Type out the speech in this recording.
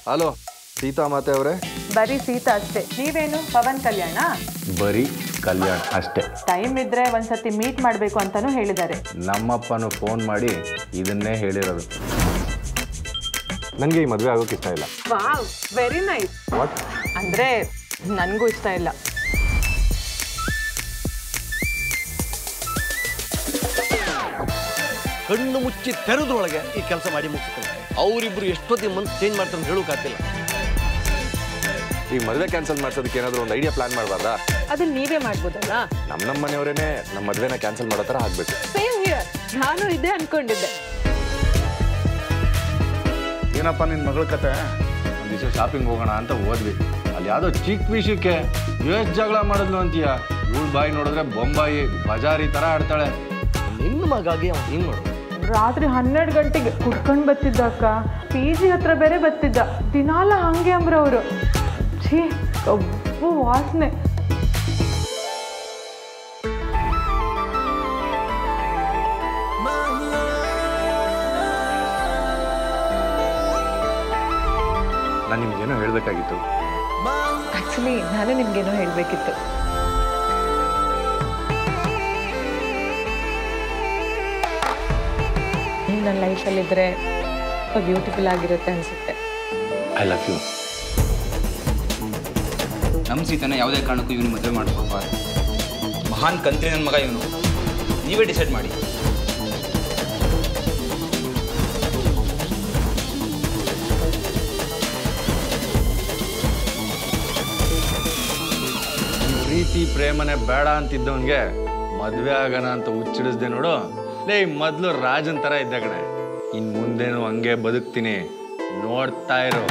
Hello Sita ಮಾತೆ ಅವರೇ? ಬರೀ ಸೀತಾ ಅಷ್ಟೇ, ನೀವೇನು ಪವನ್ ಕಲ್ಯಾಣ? ಬರೀ ಕಲ್ಯಾಣ ಅಷ್ಟೇ. ಟೈಮ್ ಇದ್ರೆ ಒಂದ್ಸತಿ ಮೀಟ್ ಮಾಡಬೇಕು ಅಂತಾನೂ ಹೇಳಿದ್ದಾರೆ. ನಮ್ಮಪ್ಪನು ಫೋನ್ ಮಾಡಿ ಇದನ್ನೇ ಹೇಳಿರೋದು. ನನಗೆ ಈ ಮದುವೆ ಆಗೋಕೆ ಇಷ್ಟ ಇಲ್ಲ. Wow, very nice. ವಾಟ್? ಅಂದ್ರೆ ನನಗೂ ಇಷ್ಟ ಇಲ್ಲ. ಕಣ್ಣು ಮುಚ್ಚಿ ತೆರೆದ್ರೊಳಗೆ ಈ ಕೆಲಸ ಮಾಡಿ ಮುಗಿಸ್ತಾರೆ. ಅವರಿಬ್ರು ಎಷ್ಟೊತ್ತಿಗೆ ಮನ್ಸು ಚೇಂಜ್ ಮಾಡ್ತಾರೆ ಅಂತ ಹೇಳೋಕ್ಕಾಗ್ತಿಲ್ಲ. ಈ ಮದುವೆ ಕ್ಯಾನ್ಸಲ್ ಮಾಡ್ಸೋದಕ್ಕೆ ಏನಾದರೂ ಒಂದು ಐಡಿಯಾ ಪ್ಲಾನ್ ಮಾಡಬಾರ್ದಾ? ಅದನ್ನ ನೀವೇ ಮಾಡ್ಬೋದಲ್ಲ? ನಮ್ಮ ಮನೆಯವರೇನೆ ನಮ್ಮ ಮದುವೆನ ಕ್ಯಾನ್ಸಲ್ ಮಾಡೋ ಥರ ಆಗಬೇಕು. ಸೇಮ್ ಹಿಯರ್, ನಾನು ಇದೇ ಅನ್ಕೊಂಡಿದ್ದೆ. ಏನಪ್ಪ ನಿನ್ನ ಮಗಳ ಕತೆ? ಒಂದು ದಿವಸ ಶಾಪಿಂಗ್ ಹೋಗೋಣ ಅಂತ ಹೋದ್ವಿ. ಅಲ್ಲಿ ಯಾವುದೋ ಚಿಕ್ಕ ವಿಷಯಕ್ಕೆ ಎಷ್ಟು ಜಗಳ ಮಾಡಿದ್ಲು ಅಂತೀಯ. ಇವಳು ಬಾಯಿ ನೋಡಿದ್ರೆ ಬೊಂಬಾಯಿ ಬಜಾರಿ ಥರ ಆಡ್ತಾಳೆ. ನಿನ್ನ ಮಗಾಗಿ ಅವ್ನು ಹಿಂಗೆ ಮಾಡು. ರಾತ್ರಿ 12 ಗಂಟೆಗೆ ಕುಡ್ಕೊಂಡು ಬತ್ತಿದ್ದ ಅಕ್ಕ. PG ಹತ್ರ ಬೇರೆ ಬತ್ತಿದ್ದ. ದಿನಾಲ ಹಂಗೆ ಅಂಬ್ರ ಅವರು. ಛೀ, ಕಬ್ಬು ವಾಸನೆ. ನಾನು ನಿಮ್ಗೇನೋ ಹೇಳಬೇಕಾಗಿತ್ತು. ಆಕ್ಚುಲಿ ನಾನು ನಿಮ್ಗೇನೋ ಹೇಳಬೇಕಿತ್ತು. ನೀವು ನನ್ನ ಲೈಫಲ್ಲಿದ್ದರೆ ಬ್ಯೂಟಿಫುಲ್ ಆಗಿರುತ್ತೆ ಅನಿಸುತ್ತೆ. I love you. ನಮ್ಮ ಸೀತನ ಯಾವುದೇ ಕಾರಣಕ್ಕೂ ಇವನು ಮದುವೆ ಮಾಡ್ಕೊಳ್ಬಾರ್ದು. ಮಹಾನ್ ಕಂತ್ರಿ ನನ್ನ ಮಗ ಇವನು. ನೀವೇ ಡಿಸೈಡ್ ಮಾಡಿ. ಪ್ರೀತಿ ಪ್ರೇಮನೆ ಬೇಡ ಅಂತಿದ್ದವನ್ಗೆ ಮದುವೆ ಆಗೋಣ ಅಂತ ಹುಚ್ಚಿಡಿಸ್ದೆ ನೋಡು. ಲೇ, ಮೊದಲು ರಾಜನ್ ಥರ ಇದ್ದ ಕಣೆ. ಇನ್ನು ಮುಂದೇನು ಹಂಗೆ ಬದುಕ್ತೀನಿ, ನೋಡ್ತಾ ಇರೋ.